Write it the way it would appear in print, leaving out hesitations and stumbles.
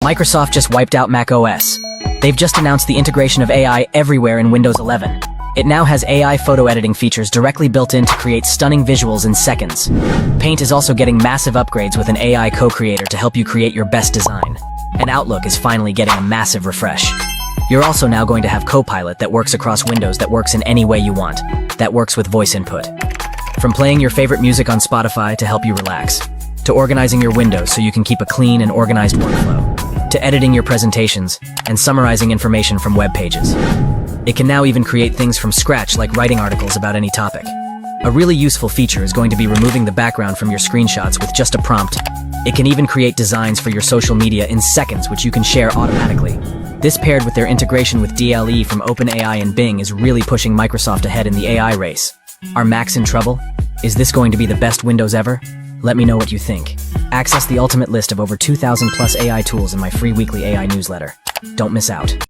Microsoft just wiped out macOS. They've just announced the integration of AI everywhere in Windows 11. It now has AI photo editing features directly built in to create stunning visuals in seconds. Paint is also getting massive upgrades with an AI co-creator to help you create your best design. And Outlook is finally getting a massive refresh. You're also now going to have Copilot that works across Windows, that works in any way you want, that works with voice input. From playing your favorite music on Spotify to help you relax, to organizing your windows so you can keep a clean and organized workflow, to editing your presentations and summarizing information from web pages. It can now even create things from scratch, like writing articles about any topic. A really useful feature is going to be removing the background from your screenshots with just a prompt. It can even create designs for your social media in seconds, which you can share automatically. This, paired with their integration with DALL-E from OpenAI and Bing, is really pushing Microsoft ahead in the AI race. Are Macs in trouble? Is this going to be the best Windows ever? Let me know what you think. Access the ultimate list of over 2,000 plus AI tools in my free weekly AI newsletter. Don't miss out.